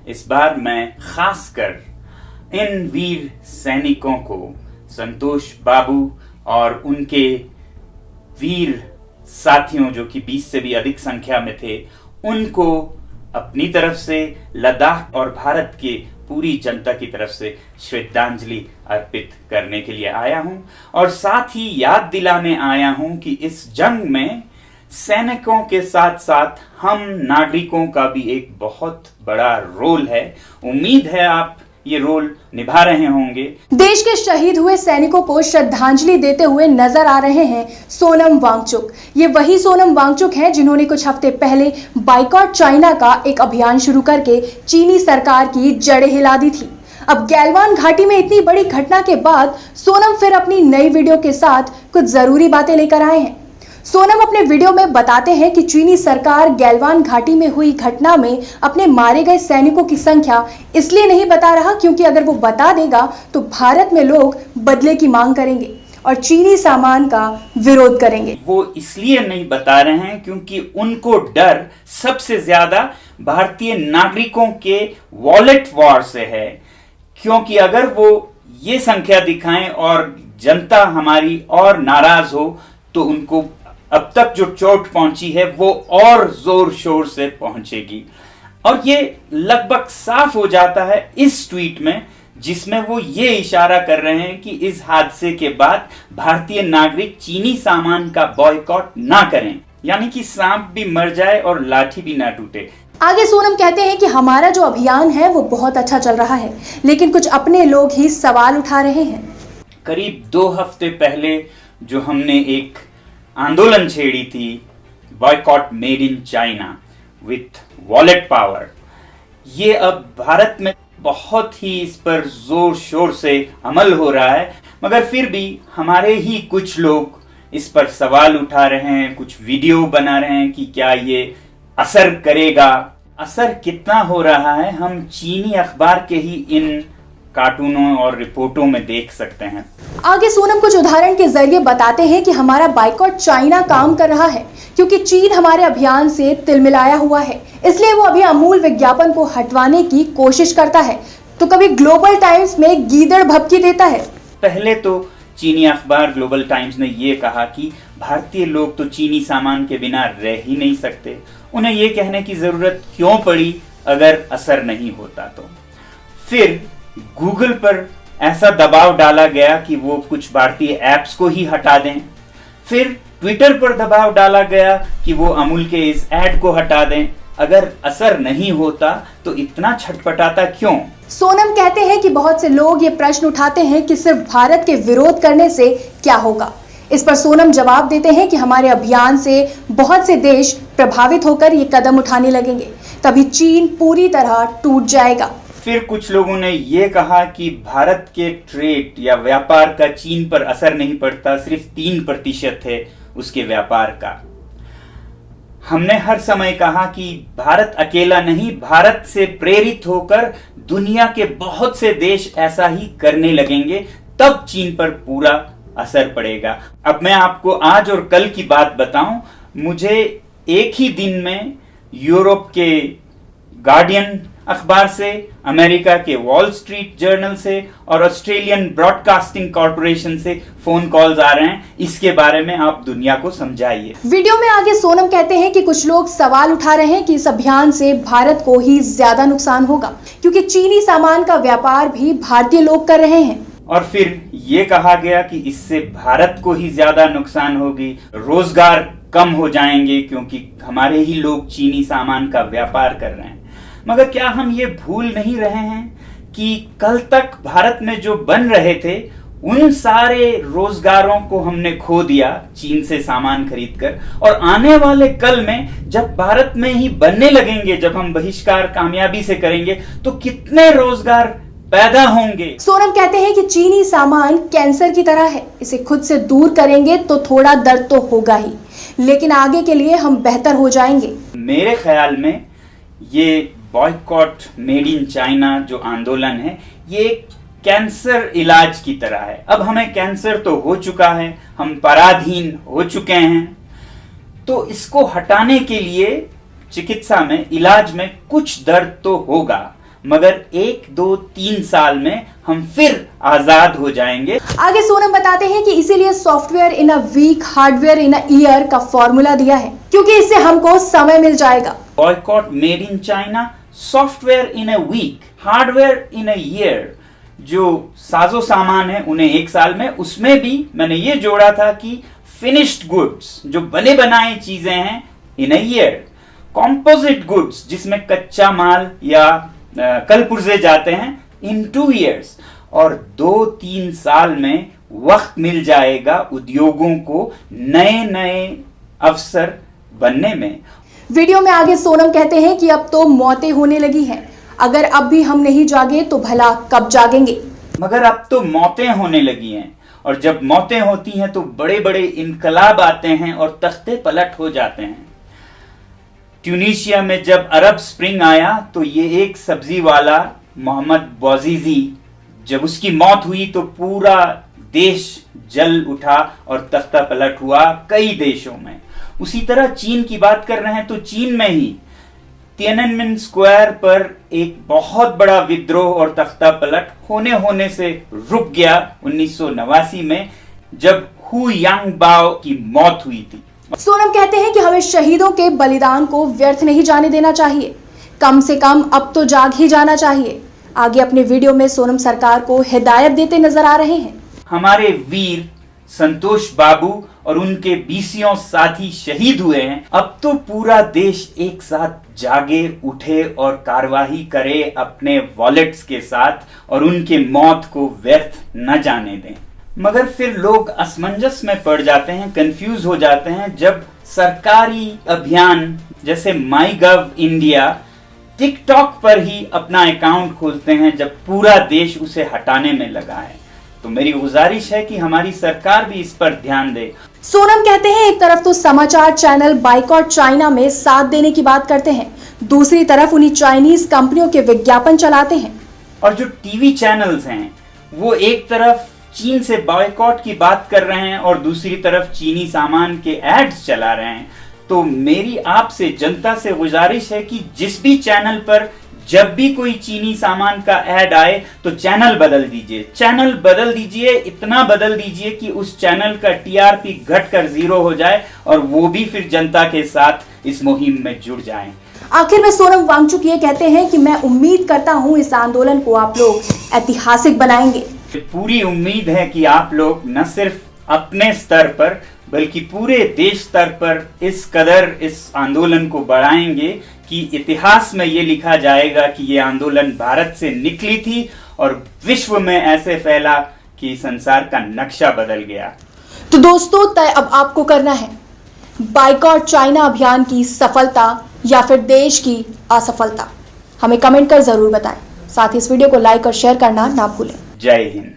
इस बार मैं खासकर इन वीर सैनिकों को, संतोष बाबू और उनके वीर साथियों जो कि 20 से भी अधिक संख्या में थे, उनको अपनी तरफ से, लद्दाख और भारत के पूरी जनता की तरफ से श्रद्धांजलि अर्पित करने के लिए आया हूं और साथ ही याद दिलाने आया हूं कि इस जंग में सैनिकों के साथ साथ हम नागरिकों का भी एक बहुत बड़ा रोल है। उम्मीद है आप ये रोल निभा रहे होंगे। देश के शहीद हुए सैनिकों को श्रद्धांजलि देते हुए नजर आ रहे हैं सोनम वांगचुक। ये वही सोनम वांगचुक हैं जिन्होंने कुछ हफ्ते पहले बाइकॉट चाइना का एक अभियान शुरू करके चीनी सरकार की जड़ें हिला दी थी। अब गैलवान घाटी में इतनी बड़ी घटना के बाद सोनम फिर अपनी नई वीडियो के साथ कुछ जरूरी बातें लेकर आए हैं। सोनम अपने वीडियो में बताते हैं कि चीनी सरकार गैलवान घाटी में हुई घटना में अपने मारे गए सैनिकों की संख्या इसलिए नहीं बता रहा क्योंकि अगर वो बता देगा तो भारत में लोग बदले की मांग करेंगे और चीनी सामान का विरोध करेंगे। वो इसलिए नहीं बता रहे हैं क्योंकि उनको डर सबसे ज्यादा भारतीय नागरिकों के वॉलेट वॉर से है, क्योंकि अगर वो ये संख्या दिखाएं और जनता हमारी और नाराज हो तो उनको अब तक जो चोट पहुंची है वो और जोर शोर से पहुंचेगी। और ये लगभग साफ हो जाता है इस ट्वीट में, जिसमें वो ये इशारा कर रहे हैं कि इस हादसे के बाद भारतीय नागरिक चीनी सामान का बॉयकॉट ना करें, यानी कि सांप भी मर जाए और लाठी भी ना टूटे। आगे सोनम कहते हैं कि हमारा जो अभियान है वो बहुत अच्छा चल रहा है, लेकिन कुछ अपने लोग ही सवाल उठा रहे हैं। करीब 2 हफ्ते पहले जो हमने एक आंदोलन छेड़ी थी, boycott made in China with wallet power, ये अब भारत में बहुत ही इस पर जोर शोर से अमल हो रहा है, मगर फिर भी हमारे ही कुछ लोग इस पर सवाल उठा रहे हैं, कुछ वीडियो बना रहे हैं कि क्या ये असर करेगा। असर कितना हो रहा है हम चीनी अखबार के ही इन कार्टूनों और रिपोर्टों में देख सकते हैं। आगे सोनम कुछ उदाहरण के जरिए बताते हैं कि हमारा बाइकॉट चाइना काम कर रहा है क्योंकि चीन हमारे अभियान से तिलमिलाया हुआ है, इसलिए वो अभी अमूल विज्ञापन को हटवाने की कोशिश करता है तो कभी ग्लोबल टाइम्स में गीदड़ भभकी देता है। पहले तो चीनी अखबार ग्लोबल टाइम्स ने ये कहा कि भारतीय लोग तो चीनी सामान के बिना रह ही नहीं सकते, उन्हें ये कहने की जरूरत क्यों पड़ी अगर असर नहीं होता तो। फिर गूगल पर ऐसा दबाव डाला गया कि वो कुछ भारतीय ऐप्स को ही हटा दें। फिर ट्विटर पर दबाव डाला गया कि वो अमूल के इस ऐड को हटा दें। अगर असर नहीं होता तो इतना छटपटाता क्यों? सोनम कहते हैं कि बहुत से लोग ये प्रश्न उठाते हैं कि सिर्फ भारत के विरोध करने से क्या होगा। इस पर सोनम जवाब देते हैं कि हमारे अभियान से बहुत से देश प्रभावित होकर ये कदम उठाने लगेंगे, तभी चीन पूरी तरह टूट जाएगा। फिर कुछ लोगों ने ये कहा कि भारत के ट्रेड या व्यापार का चीन पर असर नहीं पड़ता, सिर्फ 3% है उसके व्यापार का। हमने हर समय कहा कि भारत अकेला नहीं, भारत से प्रेरित होकर दुनिया के बहुत से देश ऐसा ही करने लगेंगे, तब चीन पर पूरा असर पड़ेगा। अब मैं आपको आज और कल की बात बताऊं, मुझे एक ही दिन में यूरोप के गार्डियन अखबार से, अमेरिका के वॉल स्ट्रीट जर्नल से और ऑस्ट्रेलियन ब्रॉडकास्टिंग कॉर्पोरेशन से फोन कॉल्स आ रहे हैं। इसके बारे में आप दुनिया को समझाइए। वीडियो में आगे सोनम कहते हैं कि कुछ लोग सवाल उठा रहे हैं कि इस अभियान से भारत को ही ज्यादा नुकसान होगा क्योंकि चीनी सामान का व्यापार भी भारतीय लोग कर रहे हैं। और फिर ये कहा गया कि इससे भारत को ही ज्यादा नुकसान होगी, रोजगार कम हो जाएंगे क्योंकि हमारे ही लोग चीनी सामान का व्यापार कर रहे हैं। मगर क्या हम ये भूल नहीं रहे हैं कि कल तक भारत में जो बन रहे थे उन सारे रोजगारों को हमने खो दिया चीन से सामान खरीदकर, और आने वाले कल में जब भारत में ही बनने लगेंगे, जब हम बहिष्कार कामयाबी से करेंगे तो कितने रोजगार पैदा होंगे। सोनम कहते हैं कि चीनी सामान कैंसर की तरह है, इसे खुद से दूर करेंगे तो थोड़ा दर्द तो होगा ही, लेकिन आगे के लिए हम बेहतर हो जाएंगे। मेरे ख्याल में ये बॉयकॉट मेड इन चाइना जो आंदोलन है ये एक कैंसर इलाज की तरह है। अब हमें कैंसर तो हो चुका है, हम पराधीन हो चुके हैं, तो इसको हटाने के लिए चिकित्सा में, इलाज में कुछ दर्द तो होगा, मगर 1, 2, 3 साल में हम फिर आजाद हो जाएंगे। आगे सोनम बताते हैं कि इसीलिए software in a week, hardware in a year का फॉर्मूला दिया है, क्योंकि इससे हमको समय मिल जाएगा। Boycott made in China, software in a week, hardware in a year. जो साजो सामान है उन्हें 1 साल में, उसमें भी मैंने ये जोड़ा था कि फिनिश्ड गुड्स, जो बने बनाए चीजें हैं, इन अ ईयर। कॉम्पोजिट गुड्स, जिसमें कच्चा माल या कल पुर्जे जाते हैं, इन 2 ईयर्स। और 2-3 साल में वक्त मिल जाएगा उद्योगों को नए नए अवसर बनने में। वीडियो में आगे सोनम कहते हैं कि अब तो मौतें होने लगी हैं, अगर अब भी हम नहीं जागे तो भला कब जागेंगे। मगर अब तो मौतें होने लगी हैं, और जब मौतें होती हैं तो बड़े बड़े इनकलाब आते हैं और तख्ते पलट हो जाते हैं। ट्यूनीशिया में जब अरब स्प्रिंग आया तो ये एक सब्जी वाला मोहम्मद बौजीजी, जब उसकी मौत हुई तो पूरा देश जल उठा और तख्ता पलट हुआ कई देशों में। उसी तरह चीन की बात कर रहे हैं तो चीन में ही तिएननमेन स्क्वायर पर एक बहुत बड़ा विद्रोह और तख्ता पलट होने से रुक गया 1989 में, जब हु यांगबाओ की मौत हुई थी। सोनम कहते हैं कि हमें शहीदों के बलिदान को व्यर्थ नहीं जाने देना चाहिए, कम से कम अब तो जाग ही जाना चाहिए। आगे अपने वीडियो में सोनम सरकार को हिदायत देते नजर आ रहे हैं। हमारे वीर संतोष बाबू और उनके 20 साथी शहीद हुए हैं। अब तो पूरा देश एक साथ जागे, उठे और कार्यवाही करे अपने वॉलेट्स के साथ, और उनके मौत को व्यर्थ न जाने दें। मगर फिर लोग असमंजस में पड़ जाते हैं, कंफ्यूज हो जाते हैं, जब सरकारी अभियान जैसे माई गव इंडिया टिकटॉक पर ही अपना अकाउंट खोलते हैं, जब पूरा देश उसे हटाने में लगा है। तो मेरी गुजारिश है कि हमारी सरकार भी इस पर ध्यान दे। सोनम कहते हैं एक तरफ तो समाचार चैनल बाइकॉट चाइना में साथ देने की बात करते हैं, दूसरी तरफ उन्हीं चाइनीज कंपनियों के विज्ञापन चलाते हैं। और जो टीवी चैनल्स हैं वो एक तरफ चीन से बॉयकॉट की बात कर रहे हैं और दूसरी तरफ चीनी सामान के एड्स चला रहे हैं। तो मेरी आपसे, जनता से गुजारिश है कि जिस भी चैनल पर जब भी कोई चीनी सामान का ऐड आए तो चैनल बदल दीजिए, चैनल बदल दीजिए, इतना बदल दीजिए कि उस चैनल का टीआरपी घटकर 0 हो जाए और वो भी फिर जनता के साथ इस मुहिम में जुड़ जाएं। आखिर में सोनम वांगचुक ये कहते हैं कि मैं उम्मीद करता हूं इस आंदोलन को आप लोग ऐतिहासिक बनाएंगे। पूरी उम्मीद है कि आप लोग न सिर्फ अपने स्तर पर बल्कि पूरे देश स्तर पर इस कदर इस आंदोलन को बढ़ाएंगे कि इतिहास में ये लिखा जाएगा कि ये आंदोलन भारत से निकली थी और विश्व में ऐसे फैला कि संसार का नक्शा बदल गया। तो दोस्तों, तय अब आपको करना है, बाइकॉट चाइना अभियान की सफलता या फिर देश की असफलता। हमें कमेंट कर जरूर बताएं। साथ ही इस वीडियो को लाइक और शेयर करना ना भूलें। जय हिंद।